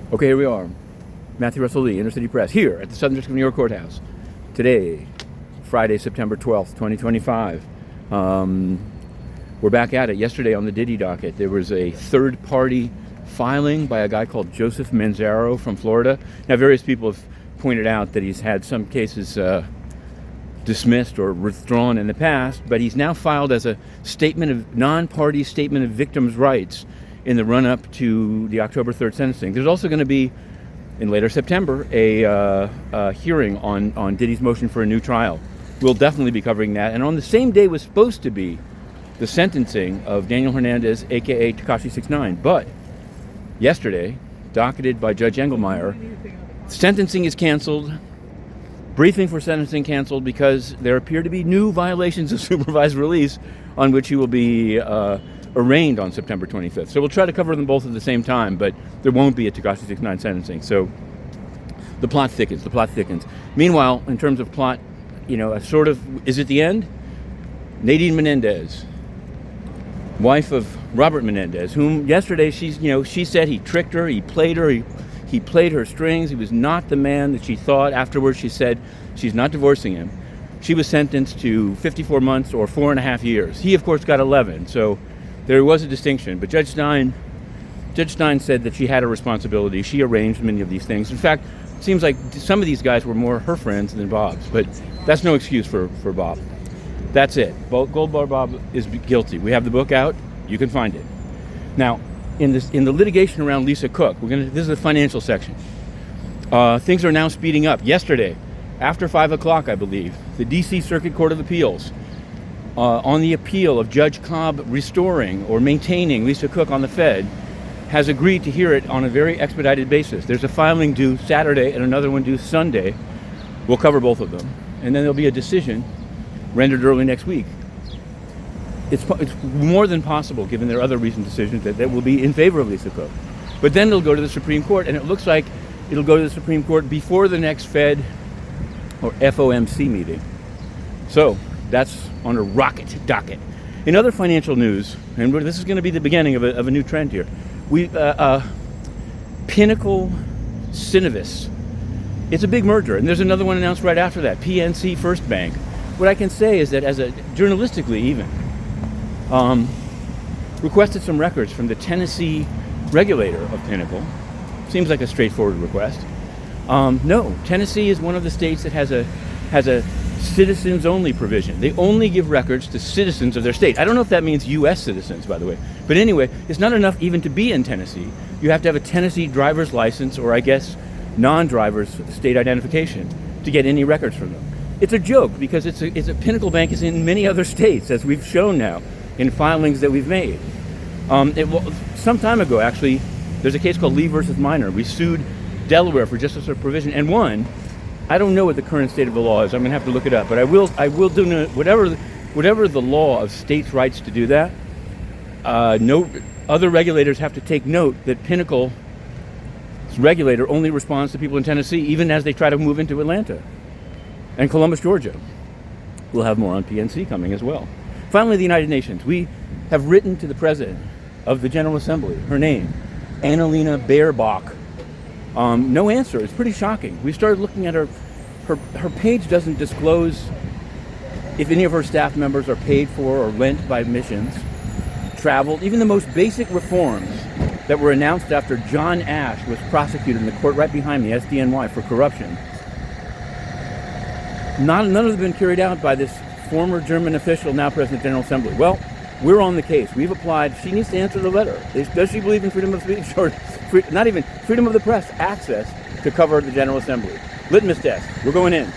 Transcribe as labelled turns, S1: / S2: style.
S1: Okay, here we are. Matthew Russell Lee, Inner City Press, here at the Southern District of New York Courthouse. Today, Friday, September 12th, 2025. We're back at it. Yesterday on the Diddy docket, there was a third-party filing by a guy called Joseph Manzaro from Florida. Now, various people have pointed out that he's had some cases dismissed or withdrawn in the past, but he's now filed as a non-party statement of victims' rights in the run-up to the October 3rd sentencing. There's also going to be, in later September, a hearing on Diddy's motion for a new trial. We'll definitely be covering that. And on the same day was supposed to be the sentencing of Daniel Hernandez, a.k.a. Tekashi 6ix9ine. But yesterday, docketed by Judge Engelmeyer, sentencing is canceled. Briefing for sentencing canceled because there appear to be new violations of supervised release on which he will be arraigned on September 25th. So we'll try to cover them both at the same time, but there won't be a Tekashi 6ix9ine sentencing. So the plot thickens. Meanwhile, in terms of plot, a sort of, is it the end? Nadine Menendez, wife of Robert Menendez, whom yesterday she said he tricked her, he played her, he played her strings. He was not the man that she thought. Afterwards, she said she's not divorcing him. She was sentenced to 54 months or 4.5 years. He, of course, got 11. So there was a distinction. But Judge Stein said that she had a responsibility. She arranged many of these things. In fact, it seems like some of these guys were more her friends than Bob's. But that's no excuse for Bob. That's it. Gold Bar Bob is guilty. We have the book out. You can find it. Now, in the litigation around Lisa Cook, this is the financial section. Things are now speeding up. Yesterday, after 5 o'clock, I believe, the DC Circuit Court of Appeals, on the appeal of Judge Cobb restoring or maintaining Lisa Cook on the Fed, has agreed to hear it on a very expedited basis. There's a filing due Saturday and another one due Sunday. We'll cover both of them. And then there'll be a decision rendered early next week. It's more than possible, given their other recent decisions, that will be in favor of Lisa Cook. But then it'll go to the Supreme Court, and it looks like it'll go to the Supreme Court before the next Fed or FOMC meeting. So that's on a rocket docket. In other financial news, and this is going to be the beginning of a new trend here, Pinnacle-Synovus. It's a big merger, and there's another one announced right after that, PNC First Bank. What I can say is that journalistically even, requested some records from the Tennessee regulator of Pinnacle. Seems like a straightforward request. No, Tennessee is one of the states that has a citizens-only provision. They only give records to citizens of their state. I don't know if that means U.S. citizens, by the way. But anyway, it's not enough even to be in Tennessee. You have to have a Tennessee driver's license, or I guess non-driver's state identification, to get any records from them. It's a joke because it's a Pinnacle Bank is in many other states, as we've shown now in filings that we've made. Some time ago, actually, there's a case called Lee versus Minor. We sued Delaware for just a sort of provision and won. I don't know what the current state of the law is. I'm going to have to look it up. But I will do whatever the law of states' rights to do that. No other regulators have to take note that Pinnacle's regulator only responds to people in Tennessee, even as they try to move into Atlanta and Columbus, Georgia. We'll have more on PNC coming as well. Finally, the United Nations. We have written to the President of the General Assembly, her name, Annalena Baerbock. No answer. It's pretty shocking. We started looking at her page doesn't disclose if any of her staff members are paid for or lent by missions, traveled, even the most basic reforms that were announced after John Ash was prosecuted in the court right behind me, SDNY, for corruption. None of them have been carried out by this former German official, now President of the General Assembly. Well, we're on the case. We've applied. She needs to answer the letter. Does she believe in freedom of speech, or not even freedom of the press, access to cover the General Assembly? Litmus test. We're going in.